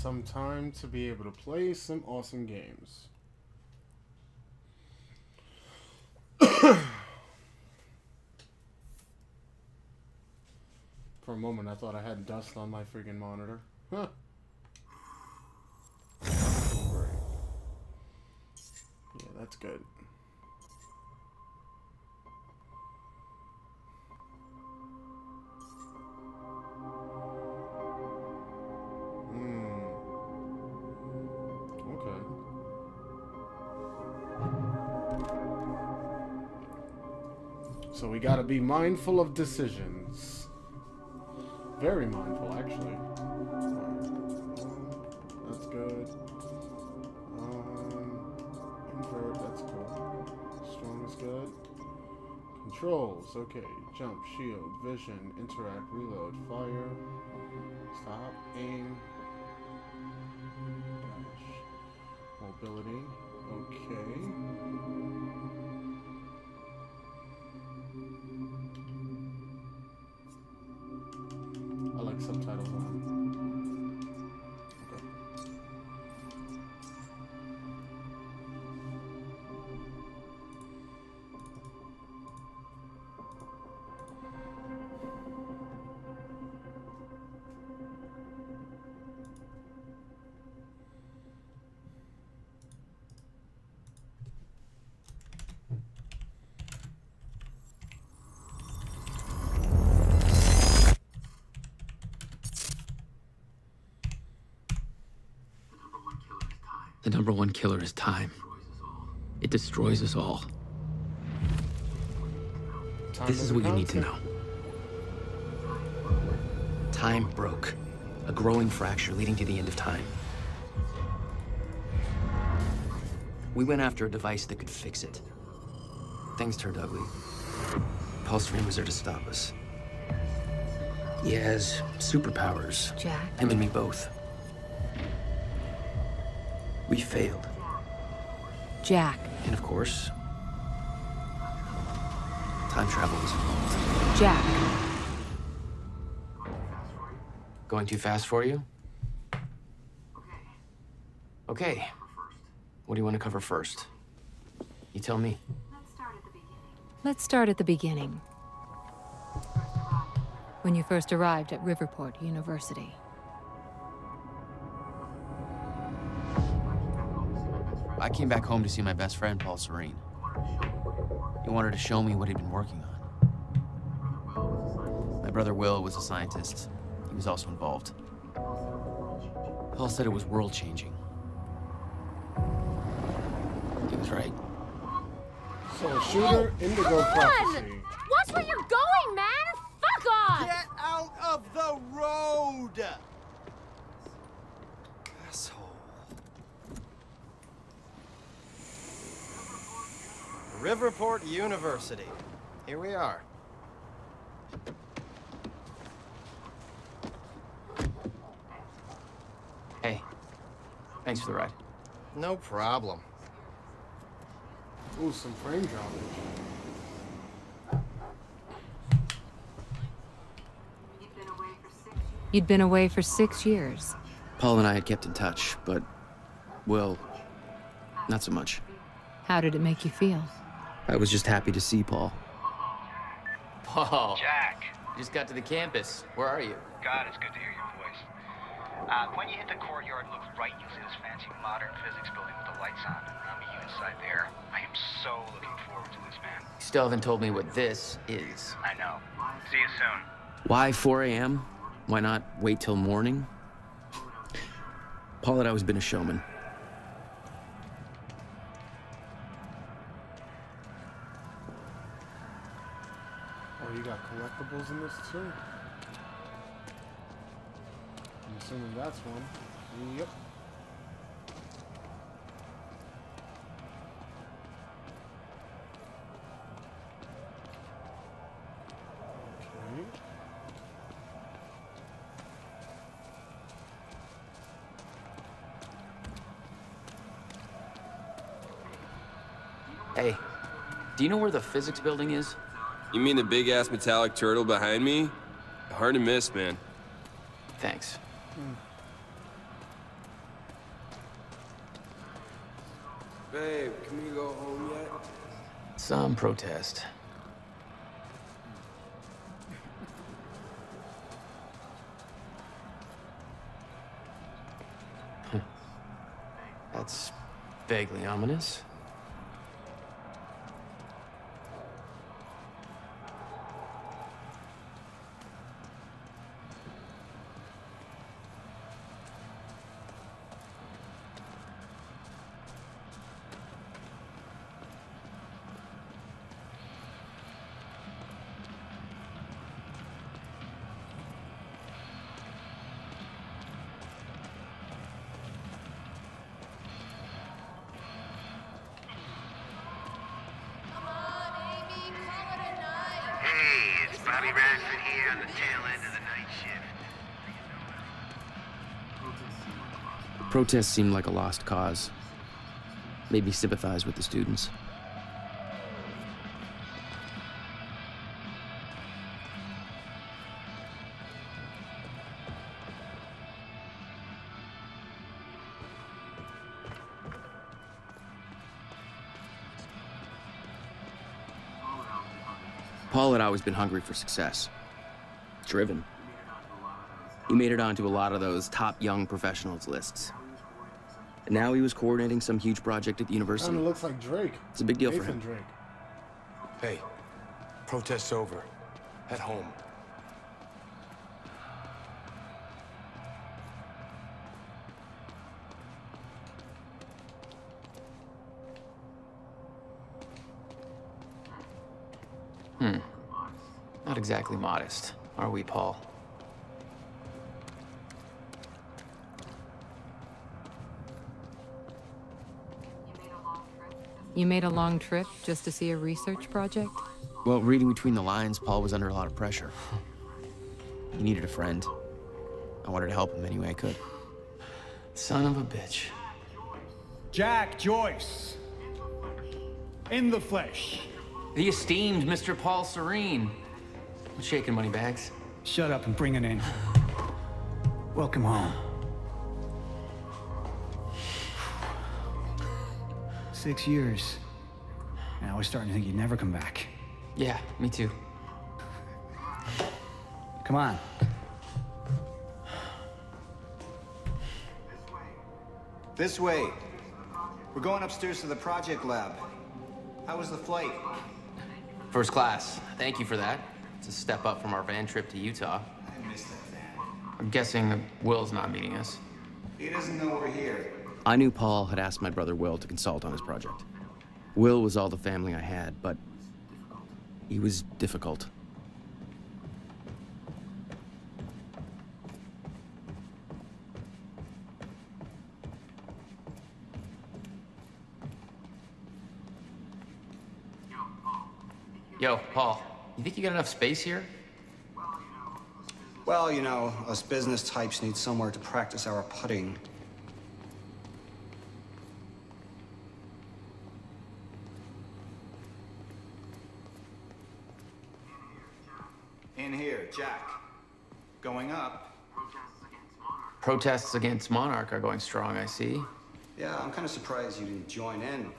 some time to be able to play some awesome games. For a moment, I thought I had dust on my freaking monitor. Huh. Great. Yeah, that's good. Okay. So we gotta be mindful of decisions. Very mindful, actually. That's good. Invert, that's cool. Strong is good. Controls, okay. Jump, shield, vision, interact, reload, fire. Stop, aim. Dash. Mobility, okay. I like subtitles on. Okay. The number one killer is time. It destroys us all. This is what you need to know. Time broke. A growing fracture leading to the end of time. We went after a device that could fix it. Things turned ugly. Paul Serene was there to stop us. He has superpowers. Jack? Him and me both. We failed. Jack. And of course, time travel was involved. Jack. Going too fast for you? Okay. What do you want to cover first? You tell me. Let's start at the beginning. When you first arrived at Riverport University. I came back home to see my best friend, Paul Serene. He wanted to show me what he'd been working on. My brother Will was a scientist. He was also involved. Paul said it was world-changing. He was right. So, shooter, Indigo Prophecy. Watch where you're going, man! Fuck off! Get out of the road! Asshole. Riverport University. Here we are. Hey, thanks for the ride. No problem. Ooh, some frame droppage. You'd been away for 6 years. Paul and I had kept in touch, but, well, not so much. How did it make you feel? I was just happy to see Paul. Paul. Jack. You just got to the campus. Where are you? God, it's good to hear your voice. When you hit the courtyard, look right, you'll see this fancy modern physics building with the lights on. I'll meet you inside there. I am so looking forward to this, man. You still haven't told me what this is. I know. See you soon. Why 4 a.m.? Why not wait till morning? Paul had always been a showman. Oh, you got collectibles in this too? I'm assuming that's one. Yep. Okay. Hey, do you know where the physics building is? You mean the big-ass metallic turtle behind me? Hard to miss, man. Thanks. Babe, can we go home yet? Some protest. That's vaguely ominous. Hey, it's Bobby Radford here on the tail end of the night shift. Protests seemed like a lost cause. Made me sympathize with the students. Paul had always been hungry for success. Driven. He made it onto a lot of those top young professionals lists. And now he was coordinating some huge project at the university. Kind of looks like Drake. It's a big deal for Nathan him. Drake. Hey, protest's over. At home. Not exactly modest, are we, Paul? You made a long trip just to see a research project? Well, reading between the lines, Paul was under a lot of pressure. He needed a friend. I wanted to help him any way I could. Son of a bitch. Jack Joyce. In the flesh. The esteemed Mr. Paul Serene. What's shaking, money bags? Shut up and bring it in. Welcome home. 6 years. And I was starting to think you'd never come back. Yeah, me too. Come on. This way. We're going upstairs to the project lab. How was the flight? First class. Thank you for that. It's a step up from our van trip to Utah. I missed that van. I'm guessing that Will's not meeting us. He doesn't know we're here. I knew Paul had asked my brother Will to consult on his project. Will was all the family I had, but he was difficult. Yo, Paul, you think you got enough space here? Well, you know, us business types need somewhere to practice our putting. In here, Jack. Going up. Protests against Monarch are going strong, I see. Yeah, I'm kind of surprised you didn't join in.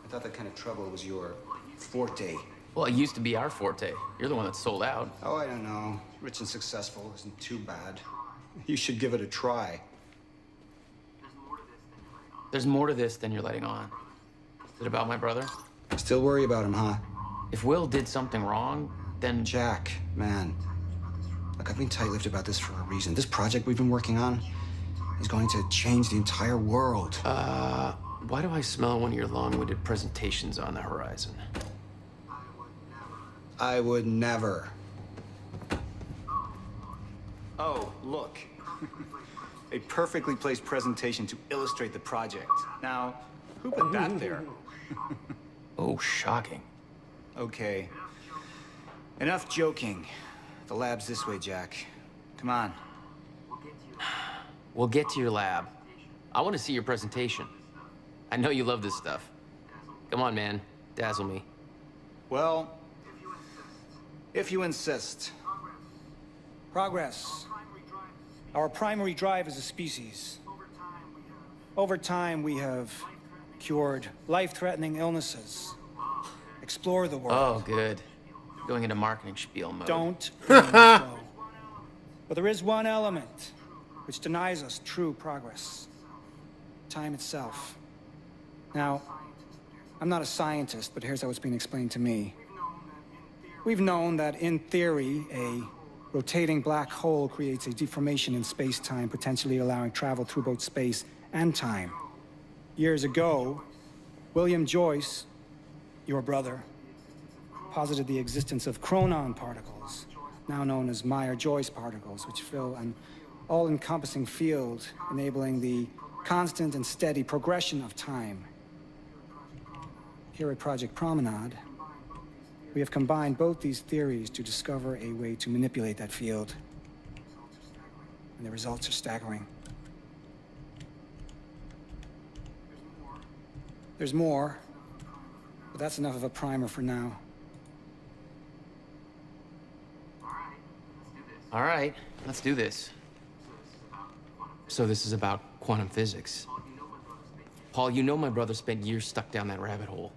I thought that kind of trouble was your forte. Well, it used to be our forte. You're the one that sold out. Oh, I don't know. Rich and successful isn't too bad. You should give it a try. There's more to this than you're letting on. Is it about my brother? Still worry about him, huh? If Will did something wrong, then... Jack, man. Look, I've been tight-lipped about this for a reason. This project we've been working on is going to change the entire world. Why do I smell one of your long-winded presentations on the horizon? I would never. Oh, look. A perfectly placed presentation to illustrate the project. Now, who put that there? Oh, shocking. Okay. Enough joking. The lab's this way, Jack. Come on. We'll get to your lab. I want to see your presentation. I know you love this stuff. Come on, man. Dazzle me. Well, if you insist. Progress. Our primary drive as a species. Over time, we have cured life-threatening illnesses, explore the world. Oh, good. Going into marketing spiel mode. Don't blame the flow. But there is one element which denies us true progress. Time itself. Now, I'm not a scientist, but here's how it's been explained to me. We've known that, in theory, a rotating black hole creates a deformation in space-time, potentially allowing travel through both space and time. Years ago, William Joyce, your brother, posited the existence of chronon particles, now known as Meyer-Joyce particles, which fill an all-encompassing field, enabling the constant and steady progression of time. Here at Project Promenade, we have combined both these theories to discover a way to manipulate that field. And the results are staggering. There's more, but that's enough of a primer for now. All right, let's do this. So this is about quantum physics. Paul, you know my brother spent years stuck down that rabbit hole.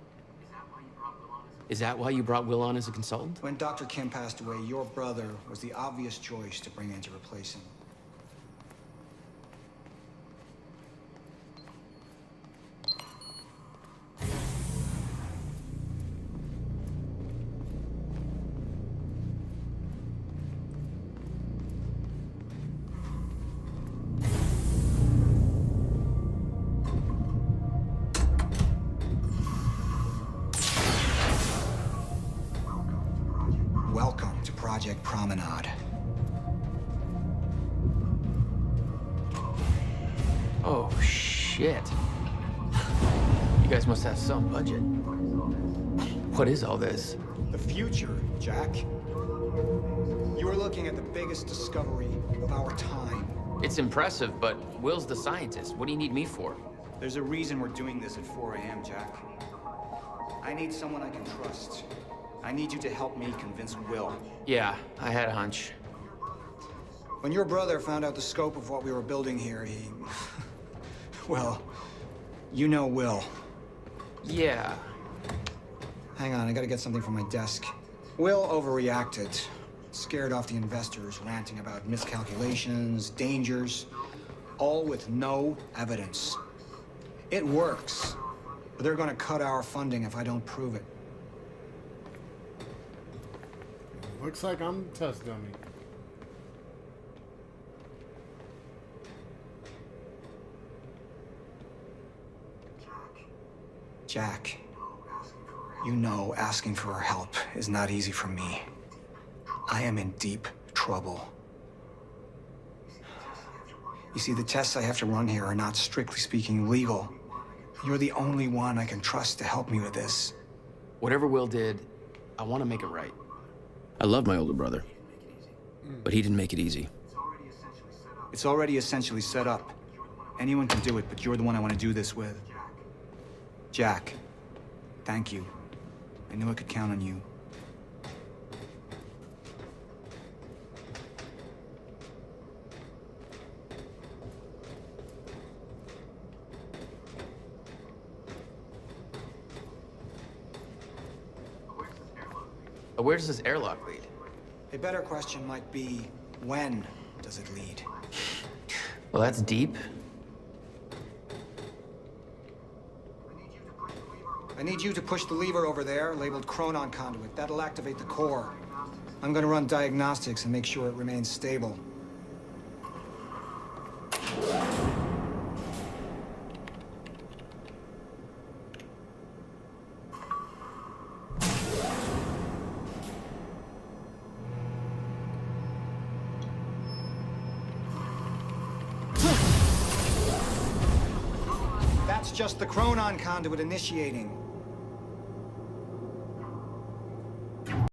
Is that why you brought Will on as a consultant? When Dr. Kim passed away, your brother was the obvious choice to bring in to replace him. Welcome to Project Promenade. Oh, shit. You guys must have some budget. What is all this? The future, Jack. You are looking at the biggest discovery of our time. It's impressive, but Will's the scientist. What do you need me for? There's a reason we're doing this at 4 a.m., Jack. I need someone I can trust. I need you to help me convince Will. Yeah, I had a hunch. When your brother found out the scope of what we were building here, he... well, you know Will. Yeah. Hang on, I gotta get something from my desk. Will overreacted. Scared off the investors, ranting about miscalculations, dangers, all with no evidence. It works, but they're gonna cut our funding if I don't prove it. Looks like I'm the test dummy. Jack, you know asking for our help is not easy for me. I am in deep trouble. You see, the tests I have to run here are not, strictly speaking, legal. You're the only one I can trust to help me with this. Whatever Will did, I want to make it right. I love my older brother, but he didn't make it easy. It's already essentially set up. Anyone can do it, but you're the one I want to do this with. Jack, thank you. I knew I could count on you. Where does this airlock lead? A better question might be, when does it lead? Well, that's deep. I need you to push the lever over there, labeled Chronon Conduit. That'll activate the core. I'm gonna run diagnostics and make sure it remains stable. That's just the Chronon Conduit initiating.